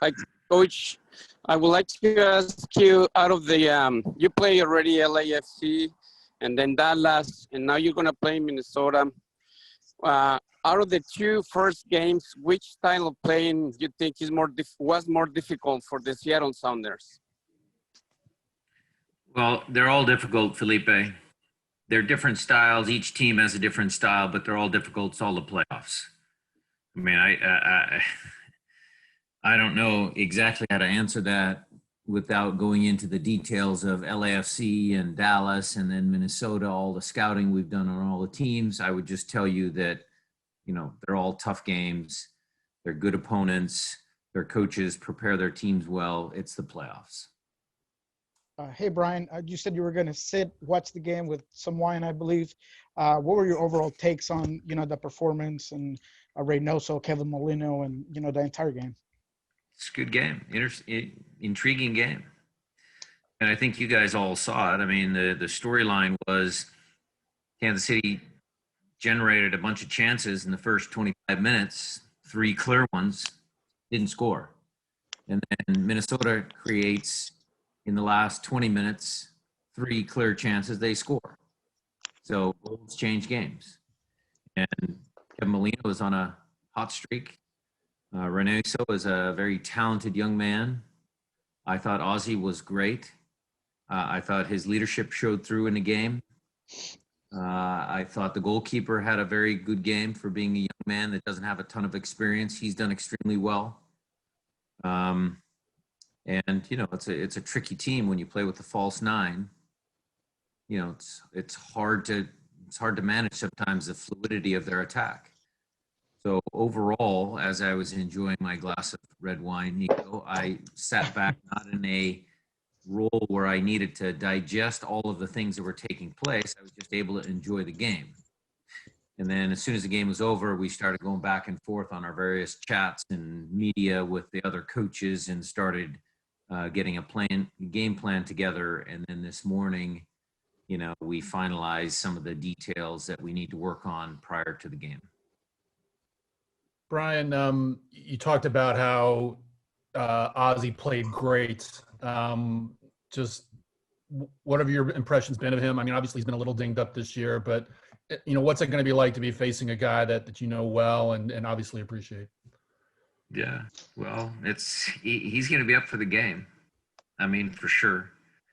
Like, Coach, I would like to ask you, out of the you play already LAFC, and then Dallas, and now you're gonna play Minnesota. Out of the two first games, which style of playing you think was more difficult for the Seattle Sounders? Well, they're all difficult, Felipe. They're different styles. Each team has a different style, but they're all difficult. It's all the playoffs. I mean, I don't know exactly how to answer that without going into the details of LAFC and Dallas and then Minnesota, all the scouting we've done on all the teams. I would just tell you that, you know, they're all tough games. They're good opponents. Their coaches prepare their teams well. It's the playoffs. Hey, Brian, you said you were going to watch the game with some wine, I believe. What were your overall takes on, you know, the performance and Reynoso, Kevin Molino, and, you know, the entire game? It's a good game, intriguing game. And I think you guys all saw it. I mean, the storyline was Kansas City generated a bunch of chances in the first 25 minutes, 3 clear ones, didn't score. And then Minnesota creates, in the last 20 minutes, 3 clear chances, they score. So goals change games. And Kevin Molino is on a hot streak. Reynoso is a very talented young man. I thought Ozzie was great. I thought his leadership showed through in the game. I thought the goalkeeper had a very good game for being a young man that doesn't have a ton of experience. He's done extremely well. And, you know, it's a tricky team when you play with the false 9. You know, it's hard to manage sometimes the fluidity of their attack. So overall, as I was enjoying my glass of red wine, Nico, I sat back not in a role where I needed to digest all of the things that were taking place. I was just able to enjoy the game. And then as soon as the game was over, we started going back and forth on our various chats and media with the other coaches and started getting a game plan together. And then this morning, you know, we finalized some of the details that we need to work on prior to the game. Brian, you talked about how Ozzie played great. Just what have your impressions been of him? I mean, obviously he's been a little dinged up this year, but you know, what's it going to be like to be facing a guy that you know well and obviously appreciate? Yeah, well, he's going to be up for the game. I mean, for sure.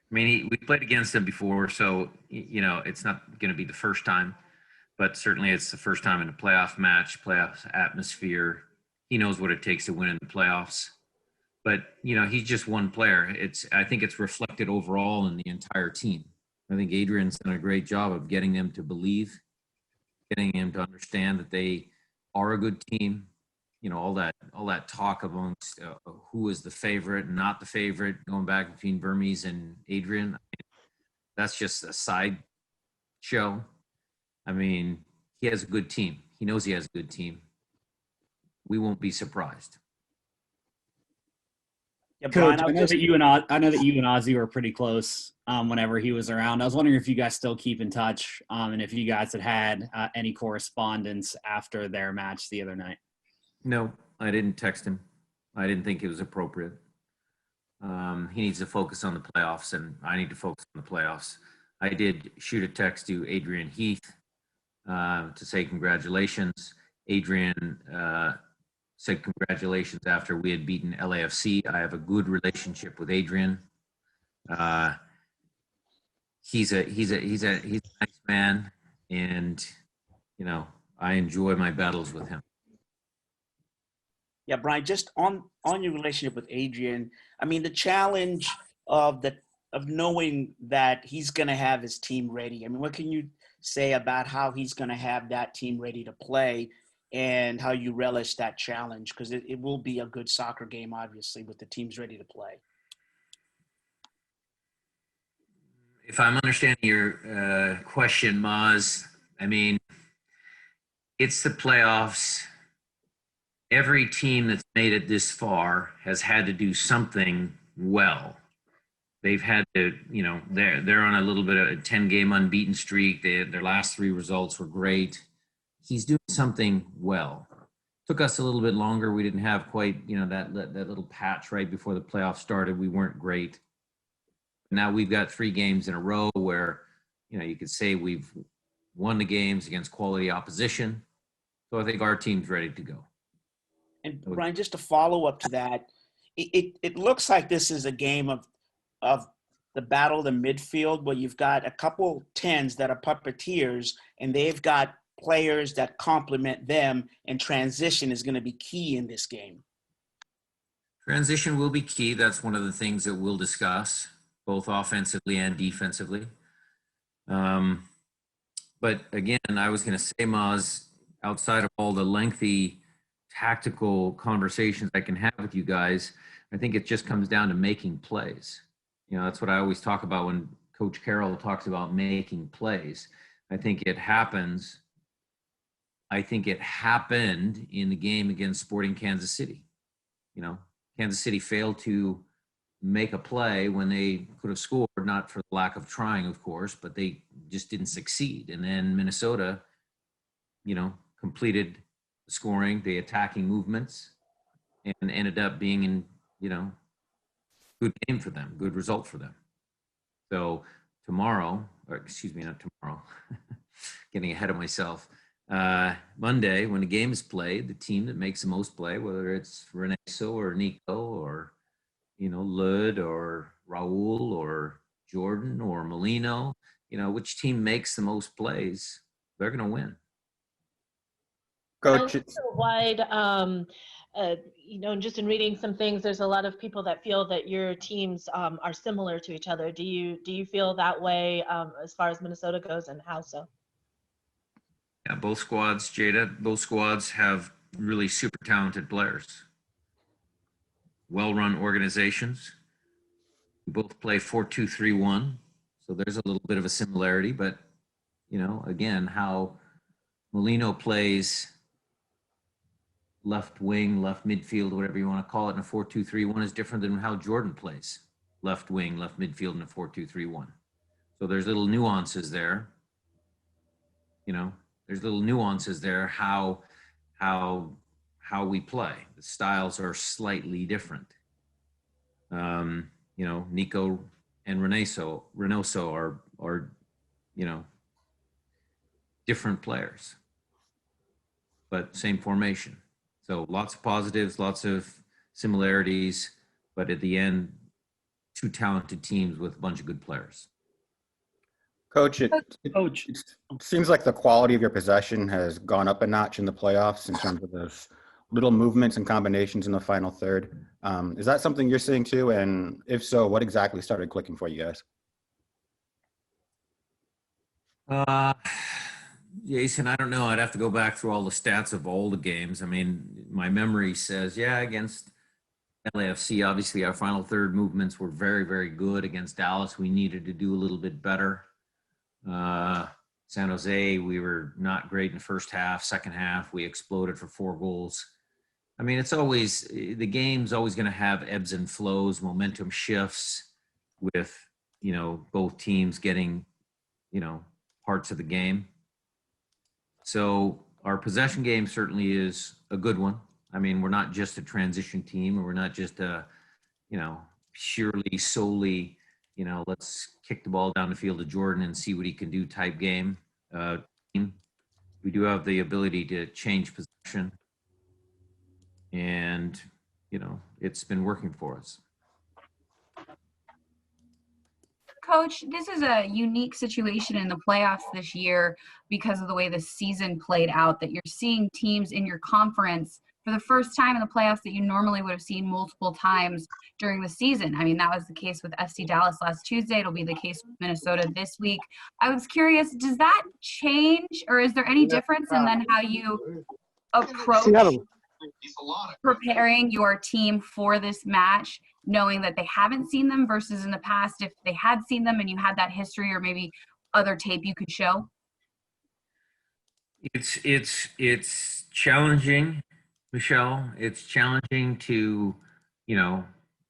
I mean, we played against him before, so, you know, it's not going to be the first time, but certainly it's the first time in a playoff match, playoff atmosphere. He knows what it takes to win in the playoffs. But, you know, he's just one player. I think it's reflected overall in the entire team. I think Adrian's done a great job of getting them to believe, getting them to understand that they are a good team. You know, all that talk amongst who is the favorite and not the favorite, going back between Vermes and Adrian. I mean, that's just a side show. I mean, he has a good team. He knows he has a good team. We won't be surprised. Yeah, Brian, I know that you and Ozzie were pretty close whenever he was around. I was wondering if you guys still keep in touch, and if you guys had any correspondence after their match the other night. No, I didn't text him. I didn't think it was appropriate. He needs to focus on the playoffs, and I need to focus on the playoffs. I did shoot a text to Adrian Heath to say congratulations. Adrian said congratulations after we had beaten LAFC. I have a good relationship with Adrian. He's a nice man, and you know, I enjoy my battles with him. Yeah, Brian, just on your relationship with Adrian, I mean, the challenge of knowing that he's going to have his team ready. I mean, what can you say about how he's going to have that team ready to play and how you relish that challenge? Because it will be a good soccer game, obviously, with the teams ready to play. If I'm understanding your question, Maz, I mean, it's the playoffs. Every team that's made it this far has had to do something well. They've had to, you know, they're on a little bit of a 10-game unbeaten streak. Their last 3 results were great. He's doing something well. took us a little bit longer. We didn't have quite, that little patch right before the playoffs started. We weren't great. Now we've got 3 games in a row where, you could say we've won the games against quality opposition. So I think our team's ready to go. And Brian, just to follow up to that, it looks like this is a game of the battle in midfield where you've got a couple 10s that are puppeteers and they've got players that complement them, and transition is going to be key in this game. Transition will be key. That's one of the things that we'll discuss, both offensively and defensively. But again, I was going to say, Maz, outside of all the lengthy tactical conversations I can have with you guys, I think it just comes down to making plays. That's what I always talk about when Coach Carroll talks about making plays. I think it happened in the game against Sporting Kansas City. Kansas City failed to make a play when they could have scored, not for the lack of trying, of course, but they just didn't succeed. And then Minnesota, completed the scoring, the attacking movements, and ended up being in, good game for them, good result for them. So not tomorrow, getting ahead of myself. Monday, when the game is played, the team that makes the most play, whether it's Reneso or Nico or, Lud or Raul or Jordan or Molino, which team makes the most plays, they're going to win. Coach, wide, just in reading some things, there's a lot of people that feel that your teams are similar to each other. Do you feel that way as far as Minnesota goes, and how so? Yeah, both squads, Jada, both squads have really super talented players. Well-run organizations. We both play 4-2-3-1, so there's a little bit of a similarity, but, again, how Molino plays left wing, left midfield, whatever you want to call it, in a 4-2-3-1 is different than how Jordan plays left wing, left midfield in a 4-2-3-1. So there's little nuances there. There's little nuances there how we play. The styles are slightly different. Nico and Reynoso are different players, but same formation. So lots of positives, lots of similarities, but at the end, 2 talented teams with a bunch of good players. Coach, it seems like the quality of your possession has gone up a notch in the playoffs in terms of those little movements and combinations in the final third. Is that something you're seeing too? And if so, what exactly started clicking for you guys? Jason, I don't know. I'd have to go back through all the stats of all the games. I mean, my memory says, against LAFC, obviously our final third movements were very, very good. Against Dallas, we needed to do a little bit better. San Jose, we were not great in the first half. Second half, we exploded for 4 goals. I mean, the game's always going to have ebbs and flows, momentum shifts with, both teams getting, parts of the game. So our possession game certainly is a good one. I mean, we're not just a transition team, or we're not just a, solely, let's kick the ball down the field to Jordan and see what he can do type game. We do have the ability to change possession, and, it's been working for us. Coach, this is a unique situation in the playoffs this year because of the way the season played out, that you're seeing teams in your conference for the first time in the playoffs that you normally would have seen multiple times during the season. I mean, that was the case with FC Dallas last Tuesday. It'll be the case with Minnesota this week. I was curious, does that change, or is there any difference in then how you approach preparing your team for this match, knowing that they haven't seen them versus in the past if they had seen them and you had that history or maybe other tape you could show? It's challenging, Michelle. It's challenging to,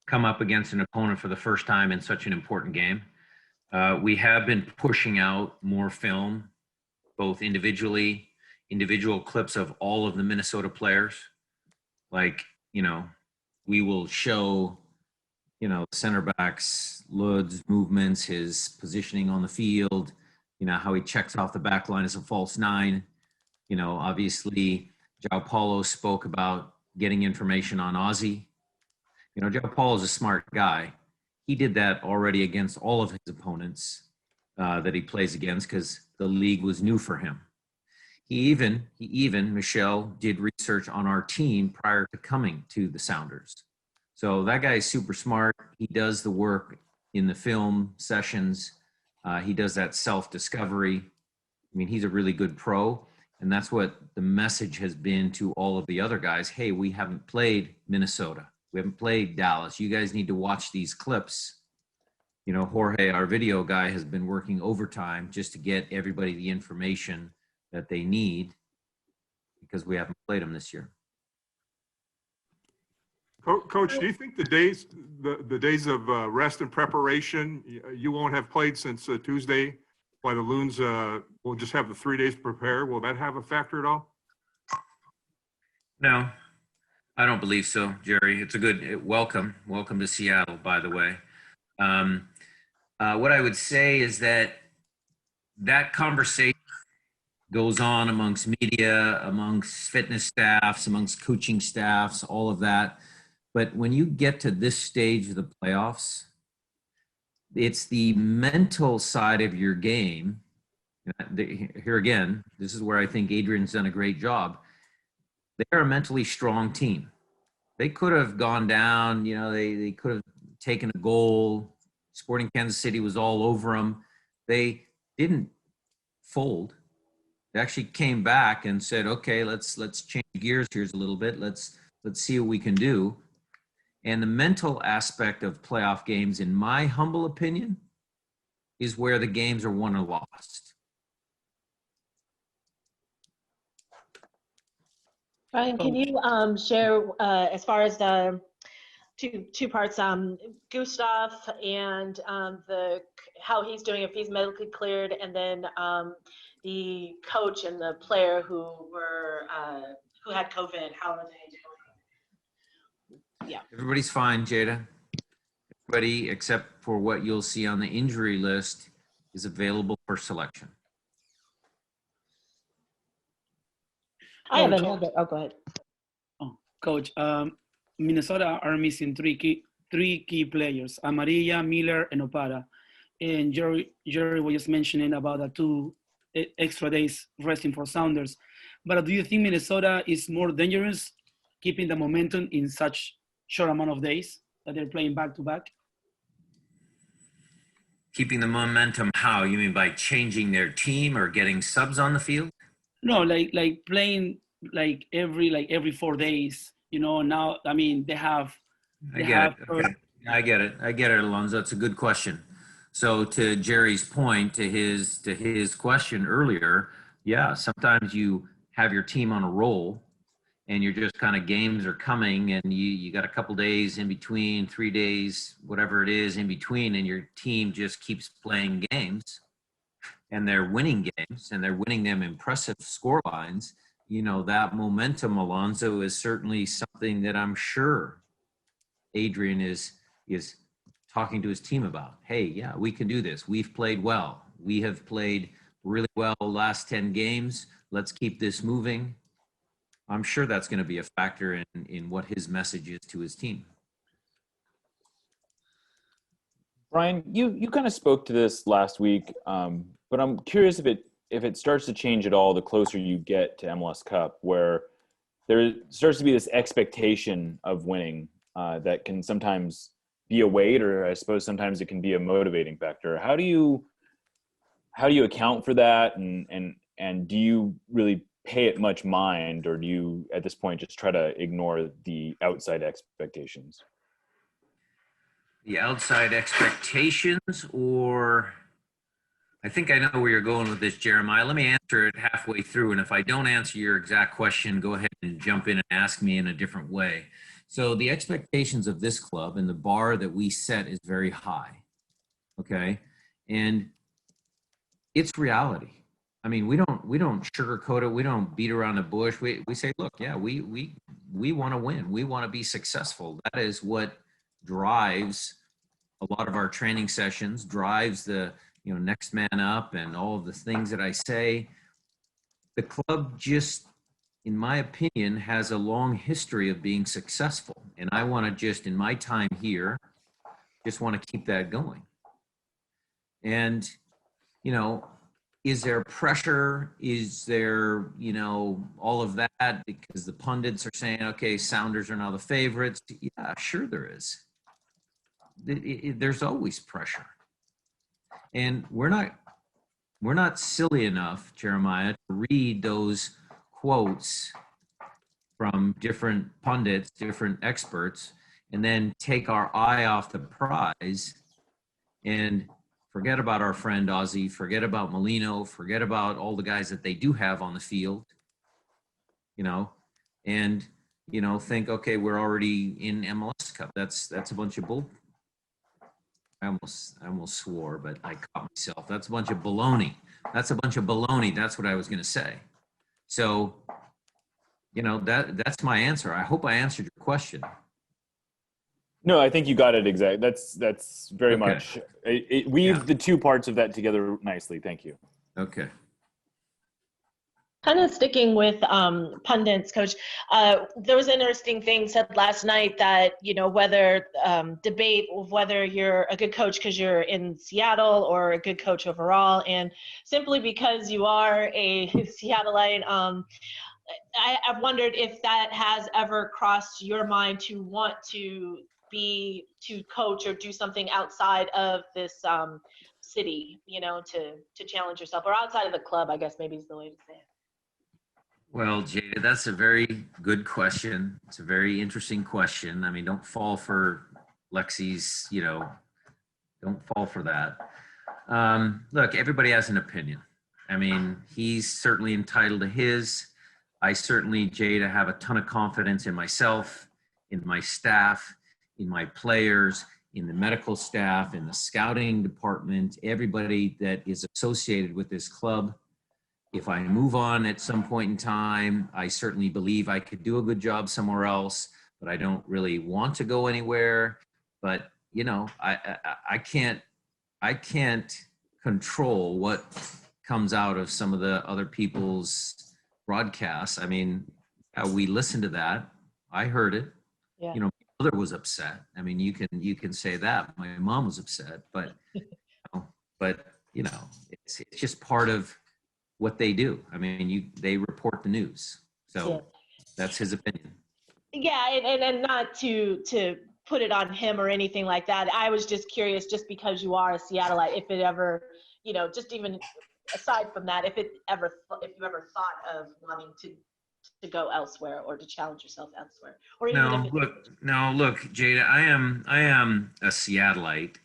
come up against an opponent for the first time in such an important game. We have been pushing out more film, both individual clips of all of the Minnesota players. Like, we will show, center backs, Lud's movements, his positioning on the field, how he checks off the back line as a false nine. Obviously, João Paulo spoke about getting information on Ozzie. João Paulo is a smart guy. He did that already against all of his opponents that he plays against because the league was new for him. He even, Michel, did research on our team prior to coming to the Sounders. So that guy is super smart. He does the work in the film sessions. He does that self-discovery. I mean, he's a really good pro. And that's what the message has been to all of the other guys. Hey, we haven't played Minnesota. We haven't played Dallas. You guys need to watch these clips. Jorge, our video guy, has been working overtime just to get everybody the information that they need because we haven't played them this year. Coach, do you think the days of rest and preparation, you won't have played since Tuesday, why the Loons will just have the 3 days to prepare? Will that have a factor at all? No, I don't believe so, Jerry. It's a good welcome to Seattle, by the way. What I would say is that conversation goes on amongst media, amongst fitness staffs, amongst coaching staffs, all of that. But when you get to this stage of the playoffs, it's the mental side of your game. Here again, this is where I think Adrian's done a great job. They're a mentally strong team. They could have gone down, they could have taken a goal. Sporting Kansas City was all over them. They didn't fold. They actually came back and said, okay, let's change gears here a little bit. Let's see what we can do. And the mental aspect of playoff games, in my humble opinion, is where the games are won or lost. Brian, can you share as far as the two parts, Gustav and how he's doing, if he's medically cleared, and then the coach and the player who had COVID, how are they doing? Yeah. Everybody's fine, Jada. Everybody except for what you'll see on the injury list is available for selection. I have another. Oh, go ahead. Oh, Coach, Minnesota are missing three key players: Amarilla, Miller, and Opara. And Jerry was just mentioning about the 2 extra days resting for Sounders. But do you think Minnesota is more dangerous keeping the momentum in such short amount of days that they're playing back to back? Keeping the momentum, how? You mean by changing their team or getting subs on the field? No, like playing every 4 days. Now I mean they have. I get it, Alonso. That's a good question. So to Jerry's point, to his question earlier, yeah, sometimes you have your team on a roll and you're just kind of games are coming and you got a couple days in between, 3 days, whatever it is in between, and your team just keeps playing games and they're winning games and they're winning them impressive score lines. That momentum, Alonso, is certainly something that I'm sure Adrian is talking to his team about. Hey, yeah, we can do this. We've played well. We have played really well the last 10 games. Let's keep this moving. I'm sure that's going to be a factor in what his message is to his team. Brian, you kind of spoke to this last week, but I'm curious if it starts to change at all the closer you get to MLS Cup, where there starts to be this expectation of winning that can sometimes be a weight, or I suppose sometimes it can be a motivating factor. How do you account for that, and do you really pay it much mind, or do you at this point just try to ignore the outside expectations? The outside expectations, or I think I know where you're going with this, Jeremiah. Let me answer it halfway through, and if I don't answer your exact question, go ahead and jump in and ask me in a different way. So the expectations of this club and the bar that we set is very high, okay? And it's reality. I mean, we don't sugarcoat it. We don't beat around the bush. We say, look, yeah, we want to win. We want to be successful. That is what drives a lot of our training sessions, drives the, next man up and all of the things that I say. The club just, in my opinion, has a long history of being successful. And I want to just, in my time here, just want to keep that going. And, is there pressure? Is there, all of that because the pundits are saying, okay, Sounders are now the favorites? Yeah, sure there is. There's always pressure. And we're not silly enough, Jeremiah, to read those quotes from different pundits, different experts, and then take our eye off the prize and forget about our friend Ozzie, forget about Molino, forget about all the guys that they do have on the field, and, think, okay, we're already in MLS Cup. That's a bunch of bull. I almost swore, but I caught myself. That's a bunch of baloney. That's a bunch of baloney. That's what I was going to say. So, that's my answer. I hope I answered your question. No, I think you got it exact. That's very Okay. much. It weaved the two parts of that together nicely. Thank you. Okay. Kind of sticking with pundits, Coach, there was an interesting thing said last night that, whether debate of whether you're a good coach because you're in Seattle or a good coach overall. And simply because you are a Seattleite, I've wondered if that has ever crossed your mind to want to coach or do something outside of this city, to challenge yourself, or outside of the club, I guess maybe is the way to say it. Well, Jada, that's a very good question. It's a very interesting question. I mean, don't fall for Lexi's, don't fall for that. Look, everybody has an opinion. I mean, he's certainly entitled to his. I certainly, Jada, have a ton of confidence in myself, in my staff, in my players, in the medical staff, in the scouting department, everybody that is associated with this club. If I move on at some point in time, I certainly believe I could do a good job somewhere else, but I don't really want to go anywhere. But, I can't control what comes out of some of the other people's broadcasts. I mean, we listened to that. I heard it. Yeah. My mother was upset. I mean, you can say that. My mom was upset, but, it's just part of what they do. I mean, they report the news. So that's his opinion. Yeah, and not to put it on him or anything like that. I was just curious, just because you are a Seattleite, if it ever, just even aside from that, if you ever thought of wanting to go elsewhere or to challenge yourself elsewhere, or even look, Jada, I am a Seattleite.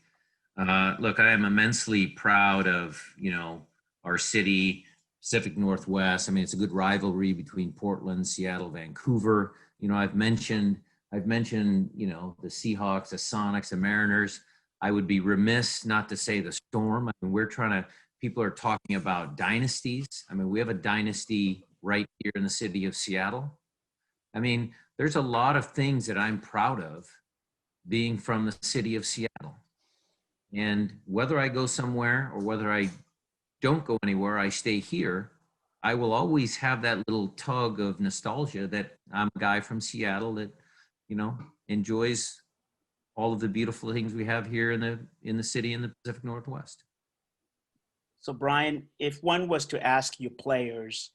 Look, I am immensely proud of, our city, Pacific Northwest. I mean, it's a good rivalry between Portland, Seattle, Vancouver. I've mentioned, the Seahawks, the Sonics, the Mariners. I would be remiss not to say the Storm. I mean, people are talking about dynasties. I mean, we have a dynasty right here in the city of Seattle. I mean, there's a lot of things that I'm proud of being from the city of Seattle. And whether I go somewhere or whether I don't go anywhere, I stay here, I will always have that little tug of nostalgia that I'm a guy from Seattle that, enjoys all of the beautiful things we have here in the city in the Pacific Northwest. So Brian, if one was to ask your players,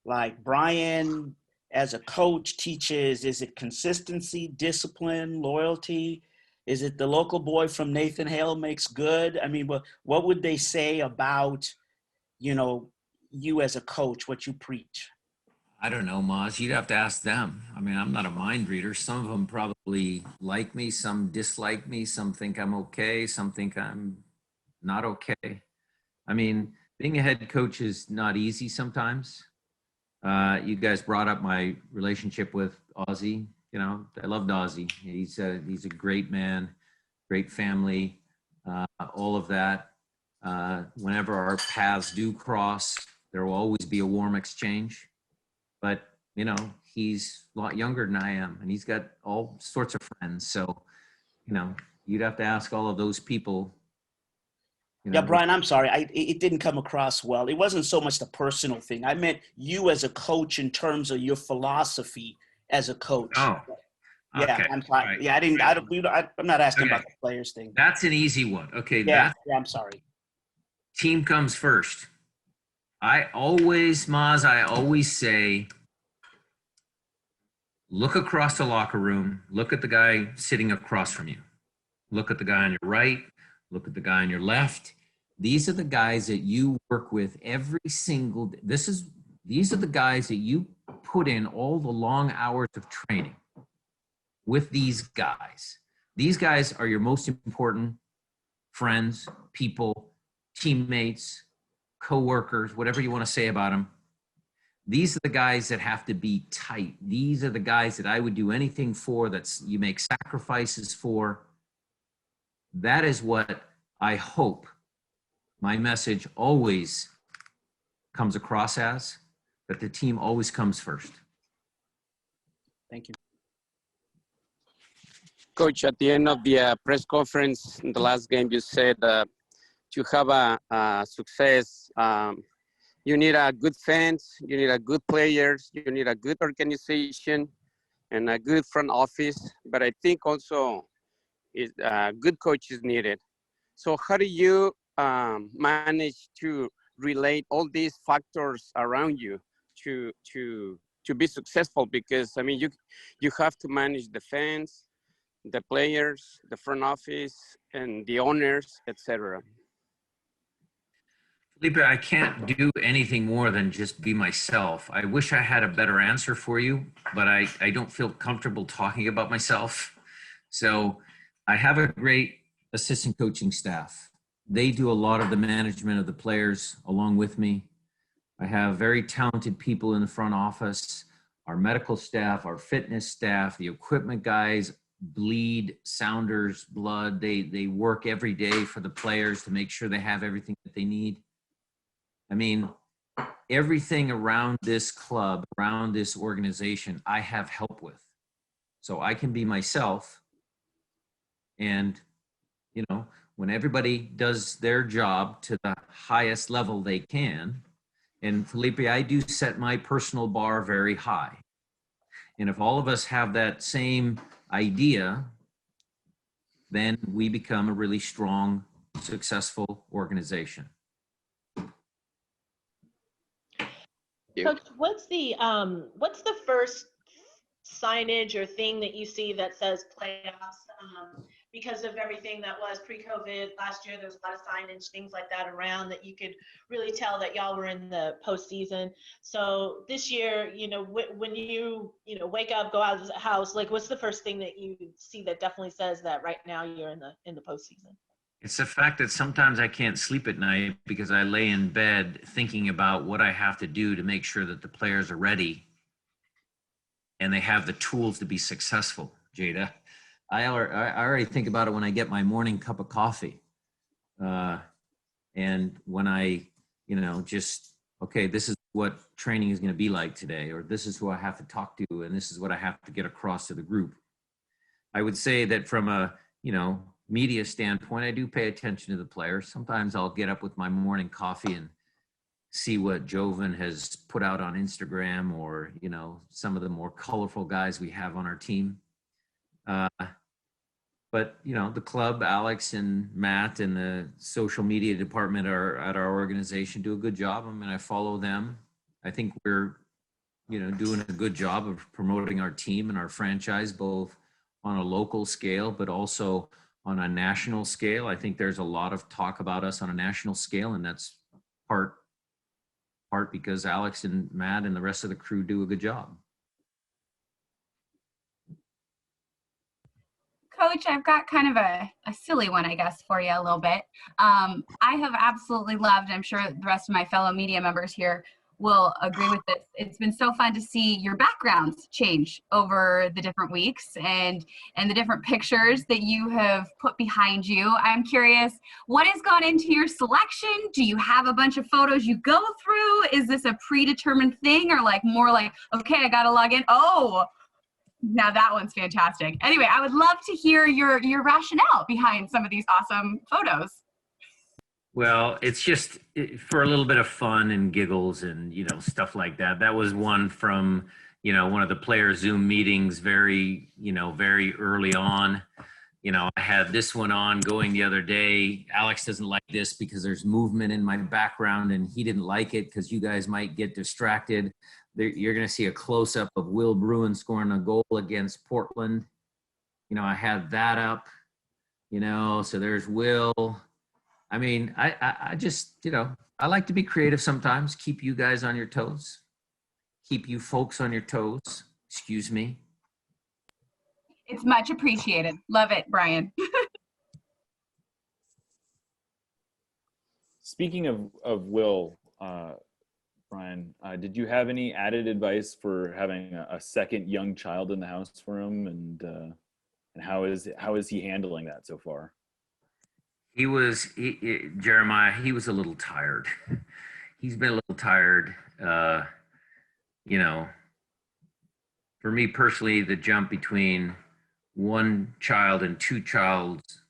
like Brian as a coach teaches, is it consistency, discipline, loyalty? Is it the local boy from Nathan Hale makes good? I mean, what would they say about, you as a coach, what you preach? I don't know, Maz. You'd have to ask them. I mean, I'm not a mind reader. Some of them probably like me. Some dislike me. Some think I'm okay. Some think I'm not okay. I mean, being a head coach is not easy sometimes. You guys brought up my relationship with Ozzie. I loved Ozzie. He's a great man, great family, all of that. Whenever our paths do cross, There will always be a warm exchange. But, you know, he's a lot younger than I am, and he's got all sorts of friends. So, you know, you'd have to ask all of those people. You know, Yeah, Brian, I'm sorry. It didn't come across well. It wasn't so much the personal thing. I meant you as a coach in terms of your philosophy as a coach. Oh, yeah, okay. I'm fine. Right. Yeah, I'm not asking Okay. about the players thing. That's an easy one. Okay, Yeah, I'm sorry. team comes first. I always say, look across the locker room, look at the guy sitting across from you. Look at the guy on your right, look at the guy on your left. These are the guys that you work with every single day. These are the guys that you put in all the long hours of training with these guys. These guys are your most important friends, people, teammates, co-workers, whatever you want to say about them. These are the guys that have to be tight. These are the guys that I would do anything for, that's you make sacrifices for. That is what I hope my message always comes across as, that the team always comes first. Thank you. Coach, at the end of the press conference in the last game, you said to have a success, you need a good fans, you need a good players, you need a good organization, and a good front office. But I think also good coaches needed. So how do you manage to relate all these factors around you to be successful? Because I mean, you have to manage the fans, the players, the front office, and the owners, etc. Felipe, I can't do anything more than just be myself. I wish I had a better answer for you, but I don't feel comfortable talking about myself. So I have a great assistant coaching staff. They do a lot of the management of the players along with me. I have very talented people in the front office, our medical staff, our fitness staff, the equipment guys bleed Sounders blood. They work every day for the players to make sure they have everything that they need. I mean, everything around this club, around this organization, I have help with. So I can be myself. And, you know, when everybody does their job to the highest level they can, and Felipe, I do set my personal bar very high. And if all of us have that same idea, then we become a really strong, successful organization. Coach, what's the first signage or thing that you see that says playoffs? Because of everything that was pre-COVID last year, there's a lot of signage, things like that around that you could really tell that y'all were in the postseason. So this year, you know, when you wake up, go out of the house, like what's the first thing that you see that definitely says that right now you're in the postseason? It's the fact that sometimes I can't sleep at night because I lay in bed thinking about what I have to do to make sure that the players are ready and they have the tools to be successful, Jada. I already think about it when I get my morning cup of coffee. And when I, you know, just, okay, this is what training is going to be like today, or this is who I have to talk to, and this is what I have to get across to the group. I would say that from a, you know, media standpoint, I do pay attention to the players. Sometimes I'll get up with my morning coffee and see what Jovan has put out on Instagram, or, you know, some of the more colorful guys we have on our team. But, you know, the club, Alex and Matt and the social media department at our organization do a good job. I mean, I follow them. I think we're, you know, doing a good job of promoting our team and our franchise, both on a local scale, but also on a national scale. I think there's a lot of talk about us on a national scale, and that's part because Alex and Matt and the rest of the crew do a good job. Coach, I've got kind of a silly one, I guess, for you a little bit. I have absolutely loved, I'm sure the rest of my fellow media members here, will agree with this. It's been so fun to see your backgrounds change over the different weeks and the different pictures that you have put behind you. I'm curious, what has gone into your selection? Do you have a bunch of photos you go through? Is this a predetermined thing, or like more like, okay, I gotta log in? Oh, now that one's fantastic. Anyway, I would love to hear your rationale behind some of these awesome photos. Well, it's just for a little bit of fun and giggles and, stuff like that. That was one from, one of the player Zoom meetings very early on. I had this one on going the other day. Alex doesn't like this because there's movement in my background, and he didn't like it because you guys might get distracted. You're going to see a close-up of Will Bruin scoring a goal against Portland. I had that up, so there's Will. I mean, I just, I like to be creative sometimes, keep you guys on your toes, keep you folks on your toes. Excuse me. It's much appreciated. Love it, Brian. Speaking of Will, Brian, did you have any added advice for having a second young child in the house for him, and how is he handling that so far? Jeremiah, he was a little tired. He's been a little tired. For me personally, the jump between one child and two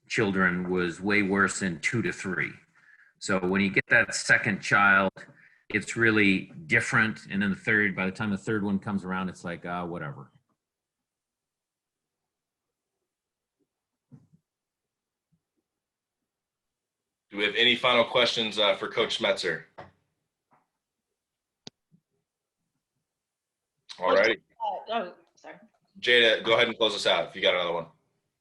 children was way worse than 2 to 3. So when you get that second child, it's really different. And then by the time the third one comes around, it's like, whatever. Do we have any final questions for Coach Schmetzer? All right. Oh, sorry. Jada, go ahead and close us out if you got another one.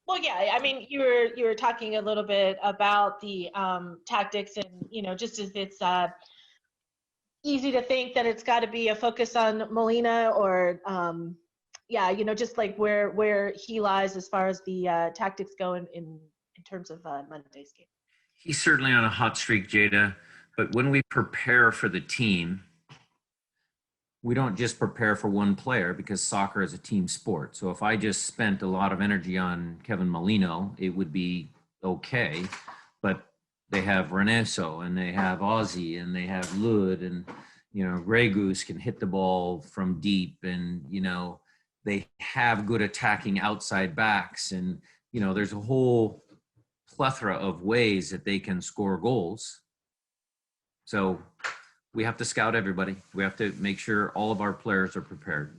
Well, yeah, I mean, you were talking a little bit about the tactics, and just as it's easy to think that it's got to be a focus on Molina, or just like where he lies as far as the tactics go in terms of Monday's game. He's certainly on a hot streak, Jada, but when we prepare for the team, we don't just prepare for one player, because soccer is a team sport. So if I just spent a lot of energy on Kevin Molino, it would be okay. But they have Reneso, and they have Ozzie, and they have Lud, and, Grey Goose can hit the ball from deep, and, they have good attacking outside backs. And, there's a whole plethora of ways that they can score goals. So we have to scout everybody. We have to make sure all of our players are prepared.